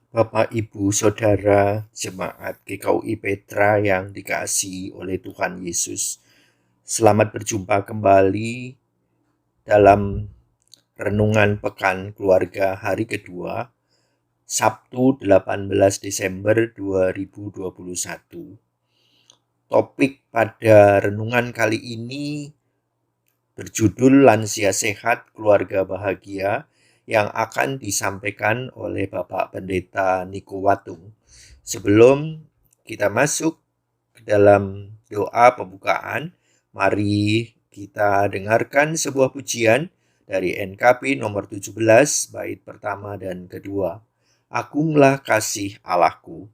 Bapak, Ibu, Saudara, Jemaat GKUI Petra yang dikasihi oleh Tuhan Yesus. Selamat berjumpa kembali dalam Renungan Pekan Keluarga hari kedua, Sabtu 18 Desember 2021. Topik pada renungan kali ini berjudul Lansia Sehat Keluarga Bahagia, yang akan disampaikan oleh Bapak Pendeta Niko Watung. Sebelum kita masuk ke dalam doa pembukaan, mari kita dengarkan sebuah pujian dari NKP nomor 17, bait pertama dan kedua. Agunglah kasih Allahku.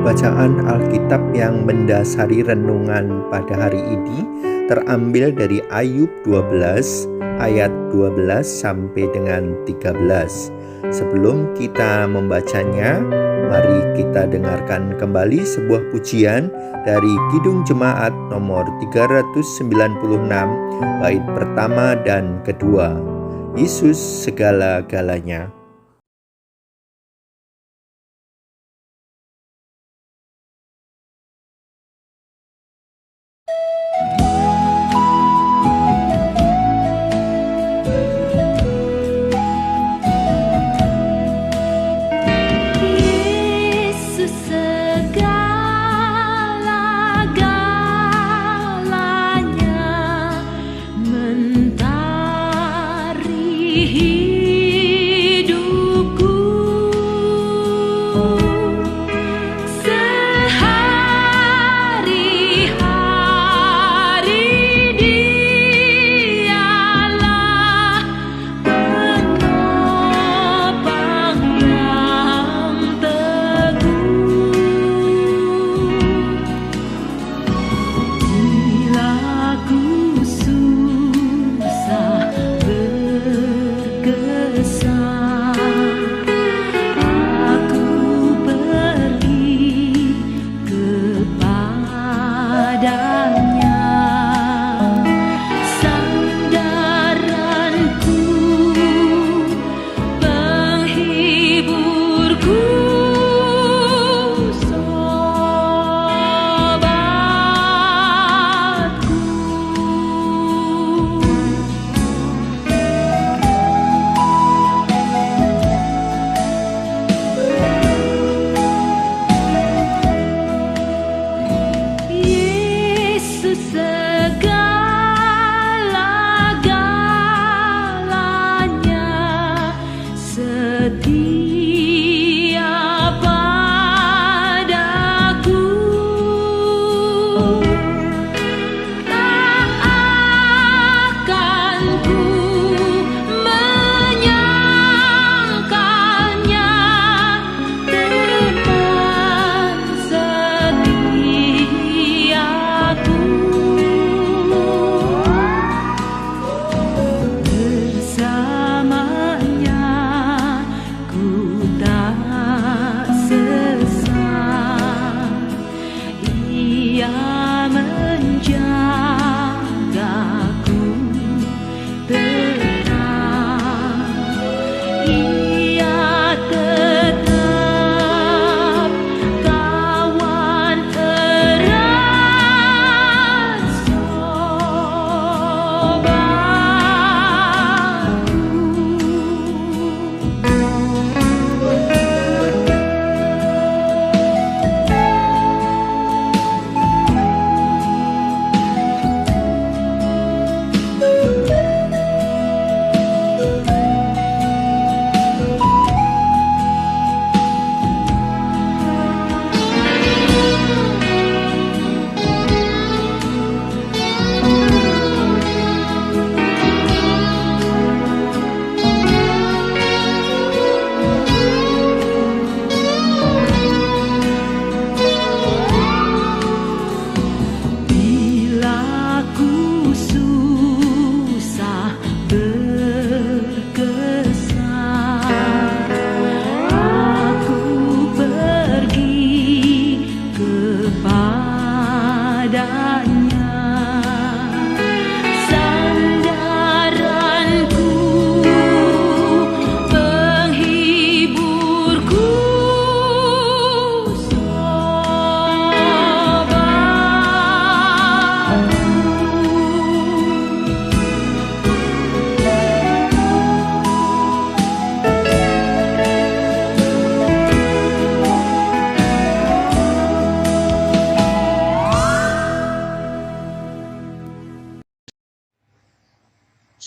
Bacaan Alkitab yang mendasari renungan pada hari ini terambil dari Ayub 12 ayat 12 sampai dengan 13. Sebelum kita membacanya, mari kita dengarkan kembali sebuah pujian dari Kidung Jemaat nomor 396 bait pertama dan kedua. Yesus segala-galanya. Mentari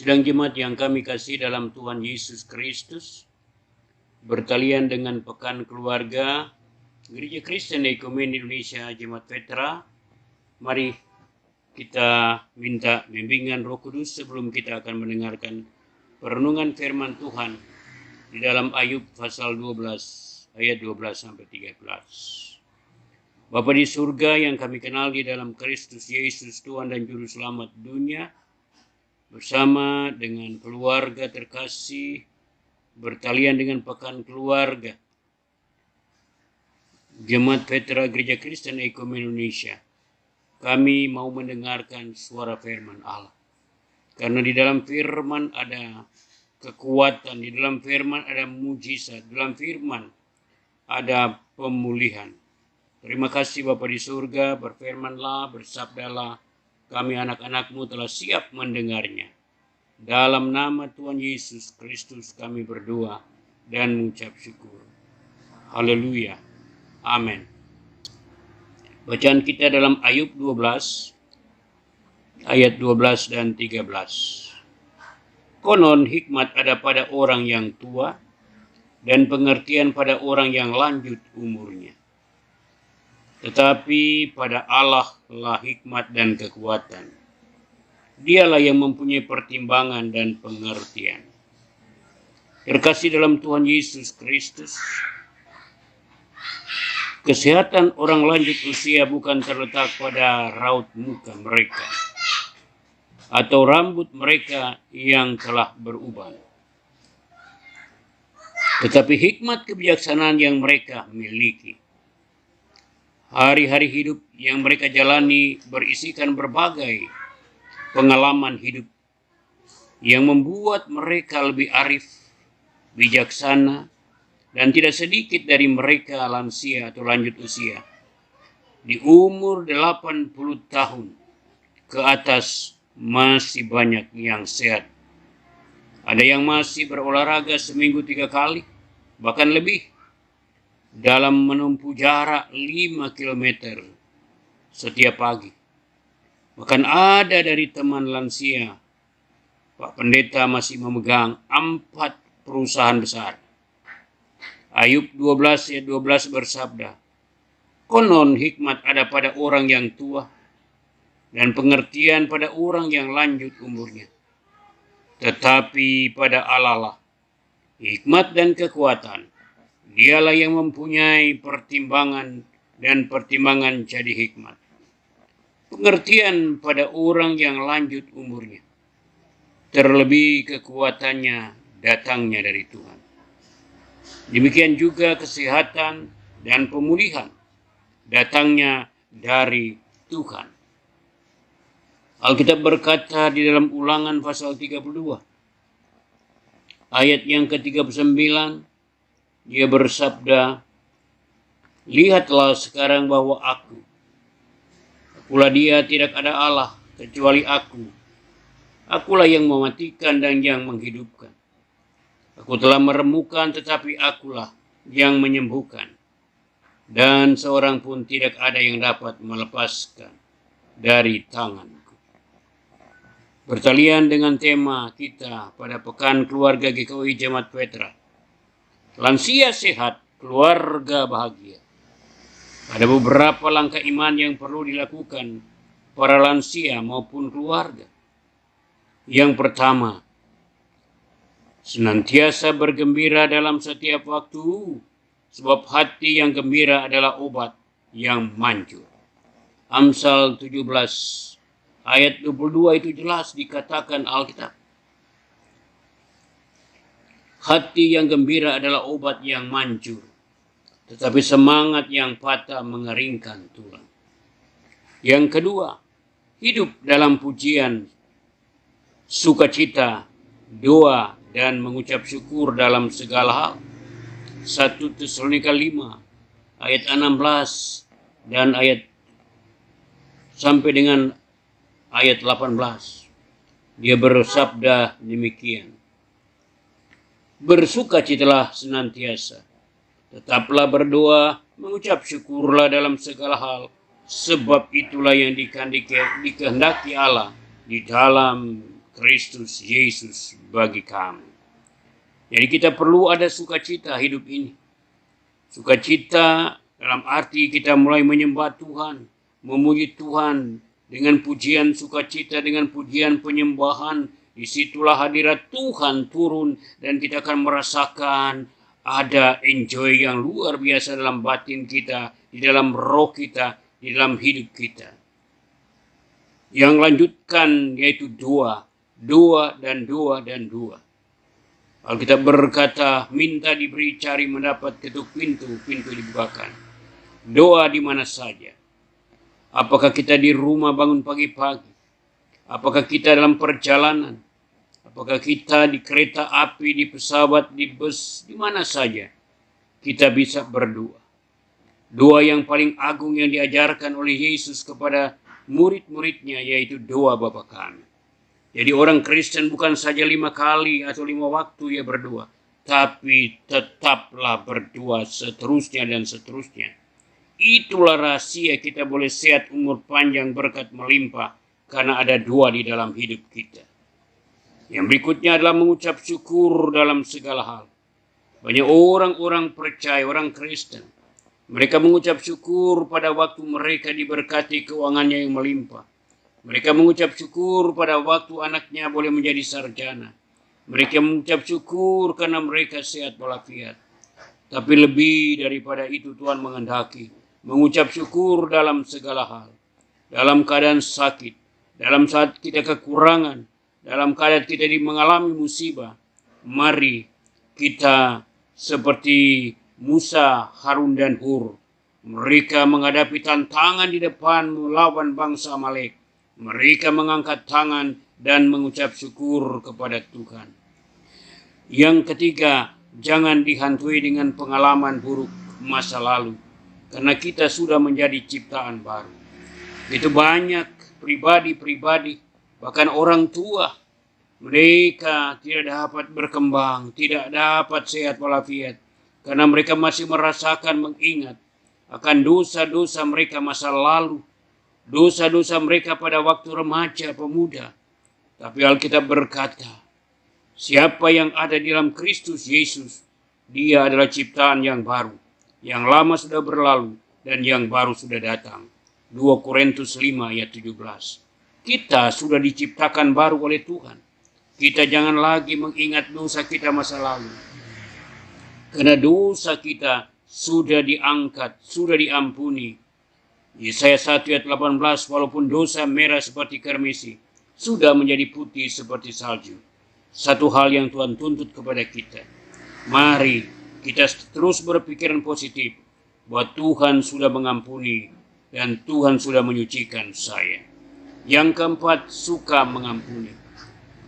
Sidang jemaat yang kami kasih dalam Tuhan Yesus Kristus, bertalian dengan Pekan Keluarga Gereja Kristen Ekumen Indonesia Jemaat Petra, mari kita minta bimbingan Roh Kudus sebelum kita akan mendengarkan perenungan firman Tuhan di dalam Ayub pasal 12 ayat 12 sampai 13. Bapa di surga yang kami kenal di dalam Kristus Yesus Tuhan dan Juru Selamat dunia, bersama dengan keluarga terkasih, bertalian dengan Pekan Keluarga Jemaat Petra Gereja Kristen Ekumen Indonesia, kami mau mendengarkan suara firman Allah. Karena di dalam firman ada kekuatan, di dalam firman ada mujizat, di dalam firman ada pemulihan. Terima kasih Bapa di surga, berfirmanlah, bersabdalah, kami anak-anak-Mu telah siap mendengarnya. Dalam nama Tuhan Yesus Kristus kami berdoa dan mengucap syukur. Haleluya. Amin. Bacaan kita dalam Ayub 12, ayat 12 dan 13. Konon hikmat ada pada orang yang tua, dan pengertian pada orang yang lanjut umurnya. Tetapi pada Allah lah hikmat dan kekuatan. Dialah yang mempunyai pertimbangan dan pengertian. Terkasih dalam Tuhan Yesus Kristus, kesehatan orang lanjut usia bukan terletak pada raut muka mereka atau rambut mereka yang telah berubah. Tetapi hikmat kebijaksanaan yang mereka miliki. Hari-hari hidup yang mereka jalani berisikan berbagai pengalaman hidup yang membuat mereka lebih arif, bijaksana, dan tidak sedikit dari mereka lansia atau lanjut usia. Di umur 80 tahun ke atas masih banyak yang sehat. Ada yang masih berolahraga seminggu 3 kali, bahkan lebih, dalam menempuh jarak 5 km setiap pagi. Bahkan ada dari teman lansia, Pak Pendeta masih memegang 4 perusahaan besar. Ayub 12 ayat 12 bersabda, konon hikmat ada pada orang yang tua, dan pengertian pada orang yang lanjut umurnya. Tetapi pada Allah lah hikmat dan kekuatan. Dialah yang mempunyai pertimbangan, dan pertimbangan jadi hikmat. Pengertian pada orang yang lanjut umurnya. Terlebih kekuatannya datangnya dari Tuhan. Demikian juga kesehatan dan pemulihan datangnya dari Tuhan. Alkitab berkata di dalam Ulangan pasal 32, ayat yang ke-39, dia bersabda, lihatlah sekarang bahwa akulah dia, tidak ada Allah kecuali aku. Akulah yang mematikan dan yang menghidupkan. Aku telah meremukan, tetapi akulah yang menyembuhkan. Dan seorang pun tidak ada yang dapat melepaskan dari tanganku. Bertalian dengan tema kita pada Pekan Keluarga GKI Jemaat Petra. Lansia sehat, keluarga bahagia. Ada beberapa langkah iman yang perlu dilakukan para lansia maupun keluarga. Yang pertama, senantiasa bergembira dalam setiap waktu, sebab hati yang gembira adalah obat yang manjur. Amsal 17 ayat 22 itu jelas dikatakan Alkitab. Hati yang gembira adalah obat yang manjur, tetapi semangat yang patah mengeringkan tulang. Yang kedua, hidup dalam pujian, sukacita, doa, dan mengucap syukur dalam segala hal. 1 Tesalonika 5 ayat 16 dan ayat sampai dengan ayat 18. Dia bersabda demikian. Bersukacitalah senantiasa, tetaplah berdoa, mengucap syukurlah dalam segala hal, sebab itulah yang dikehendaki Allah di dalam Kristus Yesus bagi kami. Jadi kita perlu ada sukacita hidup ini. Sukacita dalam arti kita mulai menyembah Tuhan, memuji Tuhan dengan pujian sukacita, dengan pujian penyembahan. Disitulah hadirat Tuhan turun dan kita akan merasakan ada enjoy yang luar biasa dalam batin kita, di dalam roh kita, di dalam hidup kita. Yang lanjutkan yaitu doa dan doa. Alkitab berkata, minta diberi, cari mendapat, ketuk pintu dibukakan. Doa di mana saja. Apakah kita di rumah bangun pagi-pagi? Apakah kita dalam perjalanan? Apakah kita di kereta api, di pesawat, di bus, di mana saja? Kita bisa berdoa. Doa yang paling agung yang diajarkan oleh Yesus kepada murid-muridnya yaitu doa Bapa kami. Jadi orang Kristen bukan saja 5 kali atau 5 waktu ia berdoa, tapi tetaplah berdoa seterusnya dan seterusnya. Itulah rahasia kita boleh sehat, umur panjang, berkat melimpah, karena ada doa di dalam hidup kita. Yang berikutnya adalah mengucap syukur dalam segala hal. Banyak orang-orang percaya, orang Kristen, mereka mengucap syukur pada waktu mereka diberkati keuangannya yang melimpah. Mereka mengucap syukur pada waktu anaknya boleh menjadi sarjana. Mereka mengucap syukur karena mereka sehat walafiat. Tapi lebih daripada itu Tuhan menghendaki mengucap syukur dalam segala hal. Dalam keadaan sakit, dalam saat kita kekurangan, dalam keadaan kita mengalami musibah. Mari kita seperti Musa, Harun dan Hur. Mereka menghadapi tantangan di depan melawan bangsa Amalek. Mereka mengangkat tangan dan mengucap syukur kepada Tuhan. Yang ketiga, jangan dihantui dengan pengalaman buruk masa lalu. Karena kita sudah menjadi ciptaan baru. Itu banyak pribadi-pribadi, bahkan orang tua. Mereka tidak dapat berkembang, tidak dapat sehat walafiat. Karena mereka masih merasakan, mengingat akan dosa-dosa mereka masa lalu. Dosa-dosa mereka pada waktu remaja, pemuda. Tapi Alkitab berkata, siapa yang ada di dalam Kristus Yesus, dia adalah ciptaan yang baru. Yang lama sudah berlalu dan yang baru sudah datang. 2 Korintus 5 ayat 17. Kita sudah diciptakan baru oleh Tuhan. Kita jangan lagi mengingat dosa kita masa lalu. Karena dosa kita sudah diangkat, sudah diampuni. Yesaya 1 ayat 18, walaupun dosa merah seperti kermisi, sudah menjadi putih seperti salju. Satu hal yang Tuhan tuntut kepada kita. Mari kita terus berpikiran positif bahwa Tuhan sudah mengampuni dan Tuhan sudah menyucikan saya. Yang keempat, suka mengampuni.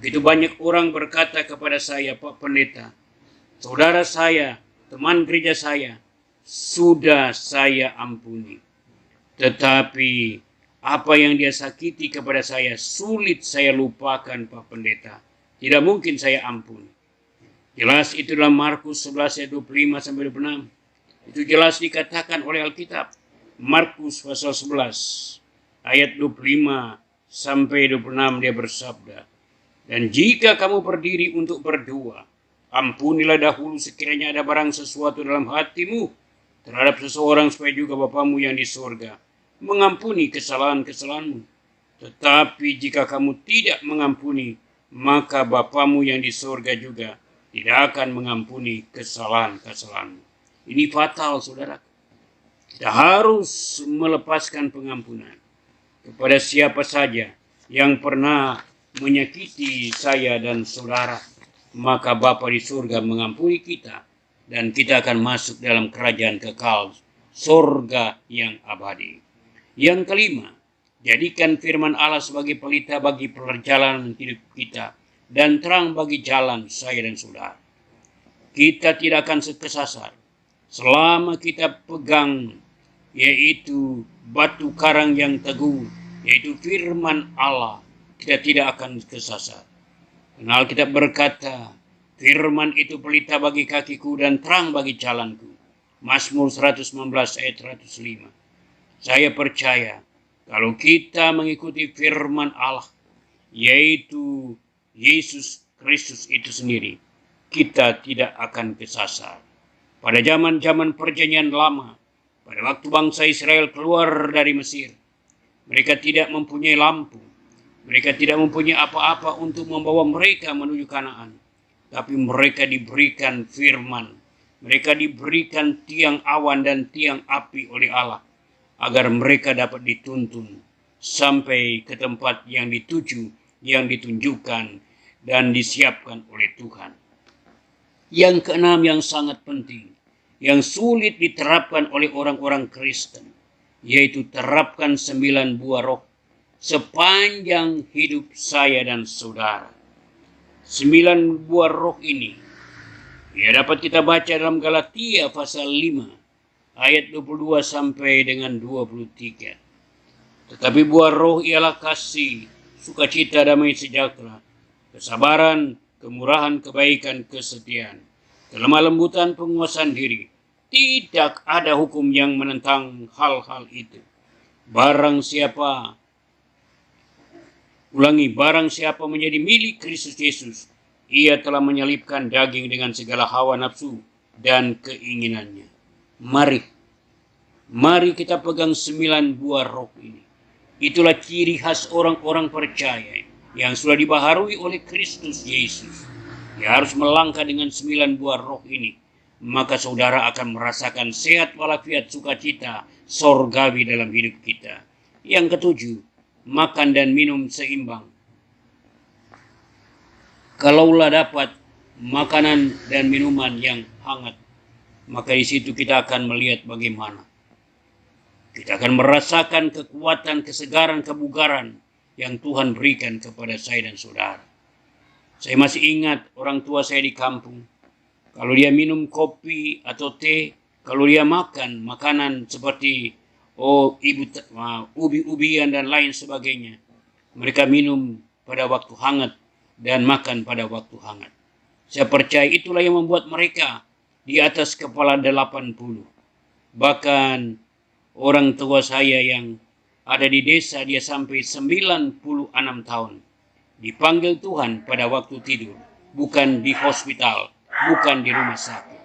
Begitu banyak orang berkata kepada saya, Pak Pendeta, saudara saya, teman gereja saya, sudah saya ampuni. Tetapi apa yang dia sakiti kepada saya sulit saya lupakan Pak Pendeta. Tidak mungkin saya ampuni. Jelas itu dalam Markus 11 ayat 25 sampai 26. Itu jelas dikatakan oleh Alkitab. Markus pasal 11 ayat 25 sampai 26 dia bersabda. Dan jika kamu berdiri untuk berdoa, ampunilah dahulu sekiranya ada barang sesuatu dalam hatimu terhadap seseorang, supaya juga Bapamu yang di surga mengampuni kesalahan-kesalahanmu. Tetapi jika kamu tidak mengampuni, maka Bapamu yang di surga juga tidak akan mengampuni kesalahan-kesalahanmu. Ini fatal, saudara. Kita harus melepaskan pengampunan kepada siapa saja yang pernah menyakiti saya dan saudara. Maka Bapa di surga mengampuni kita, dan kita akan masuk dalam kerajaan kekal, surga yang abadi. Yang kelima, jadikan firman Allah sebagai pelita bagi perjalanan hidup kita dan terang bagi jalan saya dan saudara. Kita tidak akan kesasar selama kita pegang yaitu batu karang yang teguh, yaitu firman Allah. Kita tidak akan kesasar. Karena Alkitab berkata, firman itu pelita bagi kakiku dan terang bagi jalanku. Mazmur 119 ayat 105. Saya percaya kalau kita mengikuti firman Allah, yaitu Yesus Kristus itu sendiri, kita tidak akan kesasar. Pada zaman-zaman perjanjian lama, pada waktu bangsa Israel keluar dari Mesir, mereka tidak mempunyai lampu. Mereka tidak mempunyai apa-apa untuk membawa mereka menuju Kanaan. Tapi mereka diberikan firman. Mereka diberikan tiang awan dan tiang api oleh Allah, agar mereka dapat dituntun sampai ke tempat yang dituju, yang ditunjukkan dan disiapkan oleh Tuhan. Yang keenam yang sangat penting, yang sulit diterapkan oleh orang-orang Kristen, yaitu terapkan 9 buah roh sepanjang hidup saya dan saudara. 9 buah roh ini dapat kita baca dalam Galatia pasal 5 ayat 22 sampai dengan 23. Tetapi buah roh ialah kasih, sukacita, damai sejahtera, kesabaran, kemurahan, kebaikan, kesetiaan, kelemah lembutan, penguasaan diri. Tidak ada hukum yang menentang hal-hal itu. Barang siapa menjadi milik Kristus Yesus, ia telah menyalibkan daging dengan segala hawa nafsu dan keinginannya. Mari kita pegang 9 buah roh ini. Itulah ciri khas orang-orang percaya yang sudah dibaharui oleh Kristus Yesus. Dia harus melangkah dengan 9 buah roh ini. Maka saudara akan merasakan sehat walafiat, sukacita sorgawi dalam hidup kita. Yang ketujuh, makan dan minum seimbang. Kalaulah dapat makanan dan minuman yang hangat, maka di situ kita akan melihat bagaimana kita akan merasakan kekuatan, kesegaran, kebugaran yang Tuhan berikan kepada saya dan saudara. Saya masih ingat orang tua saya di kampung. Kalau dia minum kopi atau teh, kalau dia makan makanan seperti ubi-ubian dan lain sebagainya, mereka minum pada waktu hangat dan makan pada waktu hangat. Saya percaya itulah yang membuat mereka di atas kepala 80. Bahkan orang tua saya yang ada di desa, dia sampai 96 tahun. Dipanggil Tuhan pada waktu tidur, bukan di hospital, bukan di rumah sakit.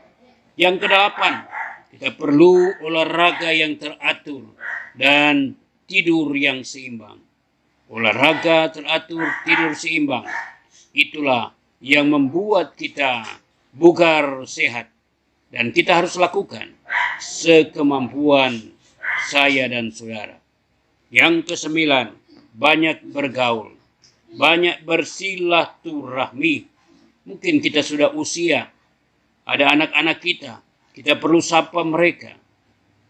Yang kedelapan, kita perlu olahraga yang teratur dan tidur yang seimbang. Olahraga teratur, tidur seimbang. Itulah yang membuat kita bugar sehat. Dan kita harus lakukan sekemampuan saya dan saudara. Yang kesembilan, banyak bergaul. Banyak bersilaturahmi. Mungkin kita sudah usia, ada anak-anak kita perlu sapa mereka.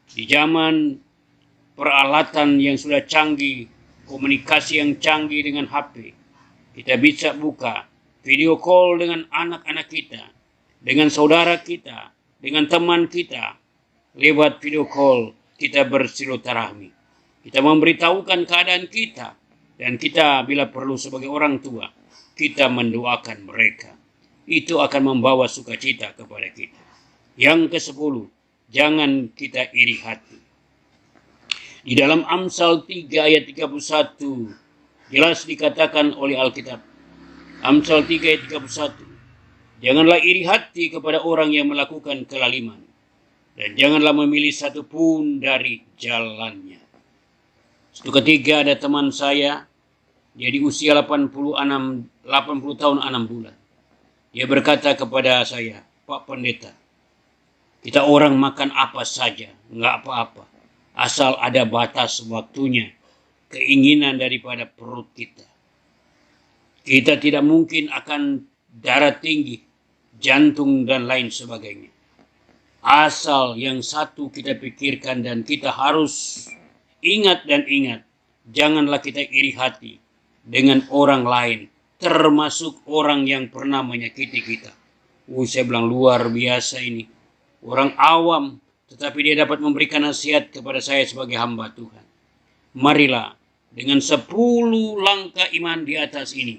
Di zaman peralatan yang sudah canggih, komunikasi yang canggih dengan HP, kita bisa buka video call dengan anak-anak kita, dengan saudara kita, dengan teman kita. Lewat video call kita bersilaturahmi. Kita memberitahukan keadaan kita, dan kita bila perlu sebagai orang tua, kita mendoakan mereka. Itu akan membawa sukacita kepada kita. Yang ke-10, jangan kita iri hati. Di dalam Amsal 3 ayat 31, jelas dikatakan oleh Alkitab. Amsal 3 ayat 31. Janganlah iri hati kepada orang yang melakukan kelaliman, dan janganlah memilih satu pun dari jalannya. Suatu ketika ada teman saya, dia di usia 80 tahun 6 bulan. Dia berkata kepada saya, Pak Pendeta, kita orang makan apa saja, enggak apa-apa. Asal ada batas waktunya, keinginan daripada perut kita. Kita tidak mungkin akan darah tinggi, jantung dan lain sebagainya. Asal yang satu kita pikirkan dan kita harus ingat, janganlah kita iri hati dengan orang lain, termasuk orang yang pernah menyakiti kita. Saya bilang luar biasa ini. Orang awam, tetapi dia dapat memberikan nasihat kepada saya sebagai hamba Tuhan. Marilah, dengan 10 langkah iman di atas ini,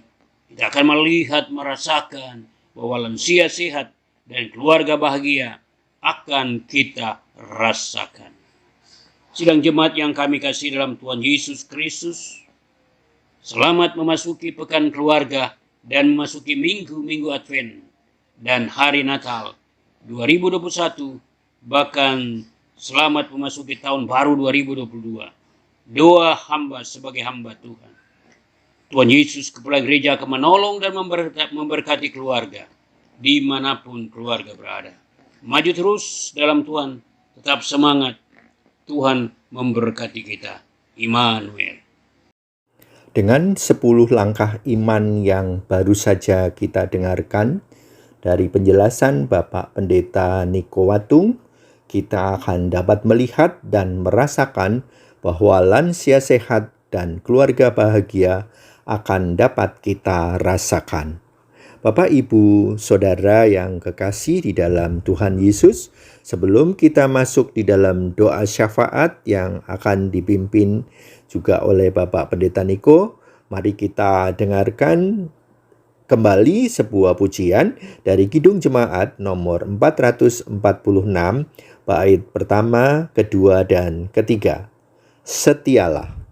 kita akan melihat, merasakan bahwa lansia sehat dan keluarga bahagia akan kita rasakan. Sidang jemaat yang kami kasih dalam Tuhan Yesus Kristus, selamat memasuki pekan keluarga dan memasuki minggu-minggu Advent dan hari Natal 2021, bahkan selamat memasuki tahun baru 2022. Doa hamba sebagai hamba Tuhan. Tuhan Yesus Kepala Gereja akan menolong dan memberkati keluarga dimanapun keluarga berada. Maju terus dalam Tuhan, tetap semangat. Tuhan memberkati kita. Immanuel. Dengan 10 langkah iman yang baru saja kita dengarkan dari penjelasan Bapak Pendeta Niko Watung, kita akan dapat melihat dan merasakan bahwa lansia sehat dan keluarga bahagia akan dapat kita rasakan. Bapak, Ibu, Saudara yang kekasih di dalam Tuhan Yesus, sebelum kita masuk di dalam doa syafaat yang akan dipimpin juga oleh Bapak Pendeta Niko, mari kita dengarkan kembali sebuah pujian dari Kidung Jemaat nomor 446, bait pertama, kedua, dan ketiga. Setialah.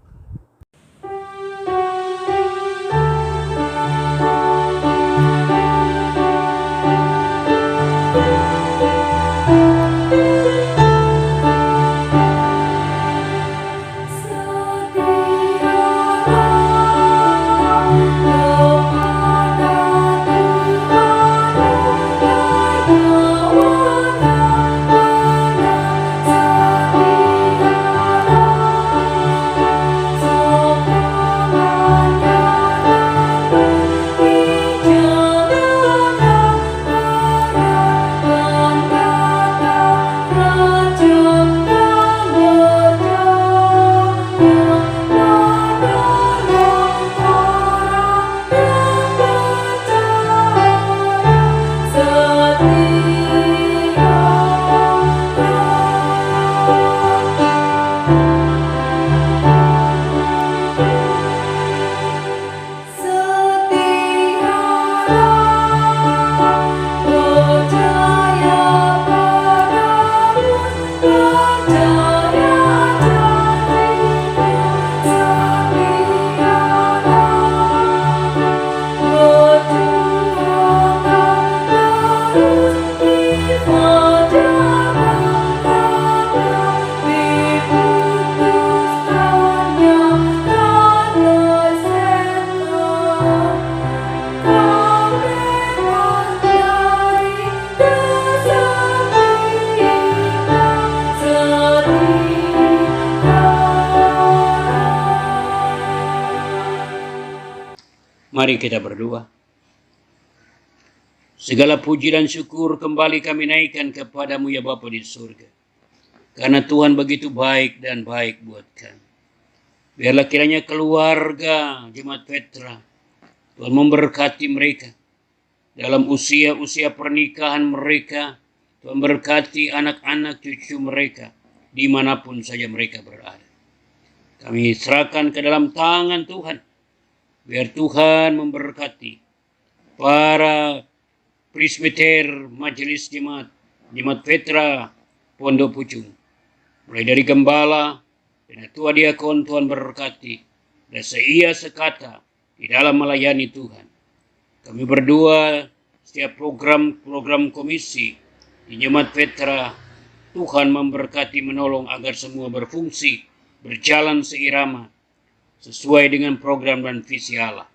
Mari kita berdoa. Segala puji dan syukur kembali kami naikkan kepadamu ya Bapa di surga. Karena Tuhan begitu baik dan baik buat kami. Biarlah kiranya keluarga Jemaat Petra, Tuhan memberkati mereka. Dalam usia-usia pernikahan mereka, Tuhan berkati anak-anak cucu mereka, dimanapun saja mereka berada. Kami serahkan ke dalam tangan Tuhan. Biar Tuhan memberkati para presbiter majelis jemaat Petra Pondok Pucung. Mulai dari gembala dan ketua diakon, Tuhan berkati dan seia sekata di dalam melayani Tuhan. Kami berdoa setiap program komisi di Jemaat Petra, Tuhan memberkati menolong agar semua berfungsi, berjalan seirama, sesuai dengan program dan visi Allah.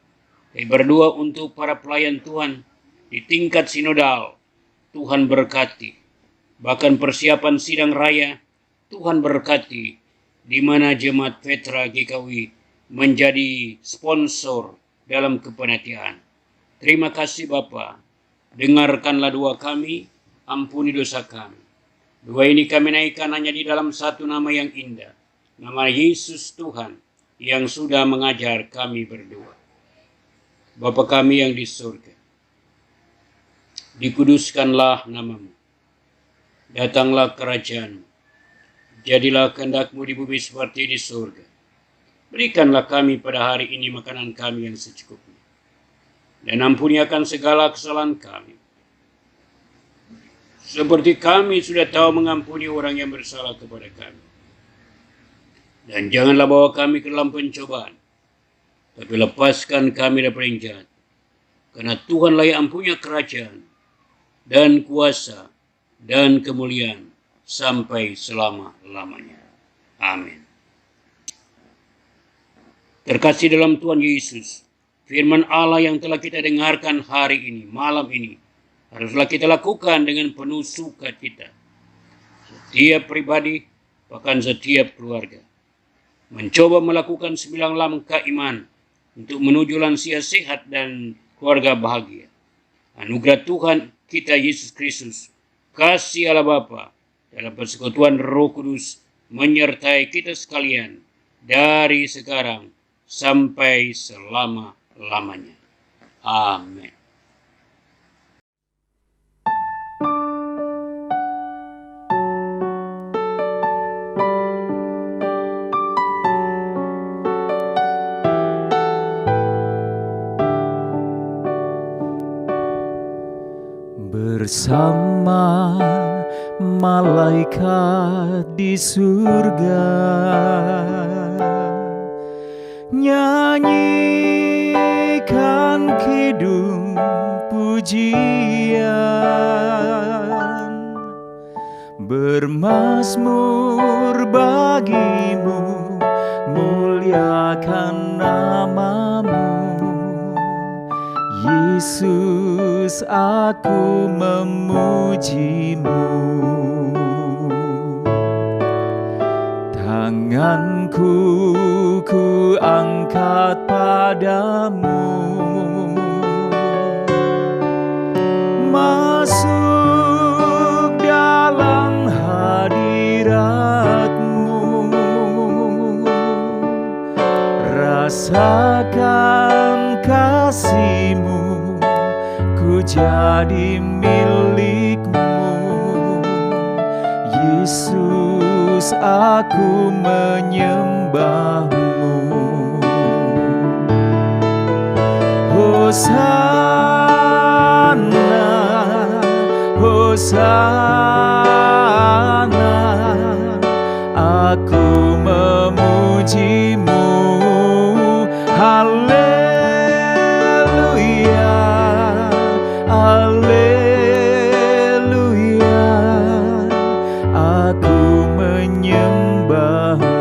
Kami berdoa untuk para pelayan Tuhan di tingkat sinodal, Tuhan berkati. Bahkan persiapan sidang raya, Tuhan berkati, di mana Jemaat Petra GKW menjadi sponsor dalam kepanitiaan. Terima kasih Bapa. Dengarkanlah doa kami, ampuni dosa kami. Doa ini kami naikkan hanya di dalam satu nama yang indah, nama Yesus Tuhan, yang sudah mengajar kami berdoa. Bapa kami yang di surga, dikuduskanlah namamu, datanglah kerajaan-mu, jadilah kehendak-mu di bumi seperti di surga. Berikanlah kami pada hari ini makanan kami yang secukupnya, dan ampuni akan segala kesalahan kami, seperti kami sudah tahu mengampuni orang yang bersalah kepada kami. Dan janganlah bawa kami ke dalam pencobaan, tapi lepaskan kami daripada yang jahat. karena Tuhanlah yang punya kerajaan dan kuasa dan kemuliaan sampai selama-lamanya. Amin. Terkasih dalam Tuhan Yesus, firman Allah yang telah kita dengarkan hari ini, malam ini, haruslah kita lakukan dengan penuh sukacita. Setiap pribadi, bahkan setiap keluarga, mencoba melakukan 9 langkah iman untuk menuju lansia sehat dan keluarga bahagia. Anugerah Tuhan kita Yesus Kristus, kasih Allah Bapa, dalam persekutuan Roh Kudus, menyertai kita sekalian dari sekarang sampai selama-lamanya. Amin. Bersama malaikat di surga, nyanyikan kidung pujian, bermazmur bagimu, muliakan namamu. Yesus, aku memujimu. Tanganku ku angkat padamu, masuk dalam hadiratmu, rasakan kasih-Mu, ku jadi milik-Mu. Yesus, aku menyembah-Mu. Hosana, Hosana, aku memuji-Mu. Haleluya, haleluya, aku menyembah-Mu.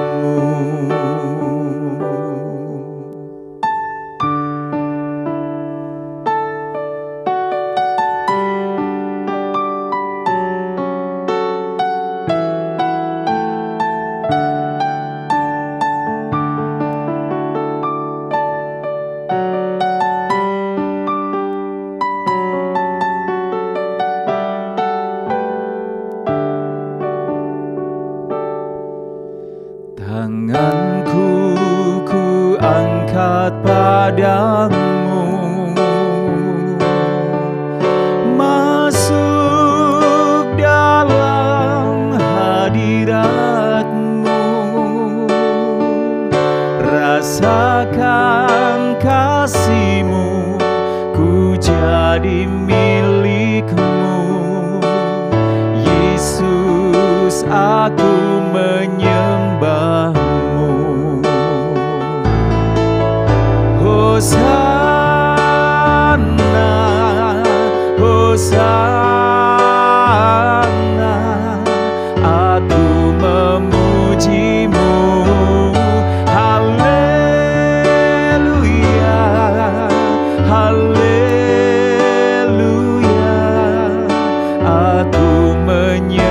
Tanganku ku angkat padamu, masuk dalam hadirat-Mu, rasakan kasih-Mu, ku jadi milik-Mu. Yesus, aku menyembah-Mu. Hosana, Hosana, aku memuji-Mu. Haleluya, haleluya, aku menyembah-Mu.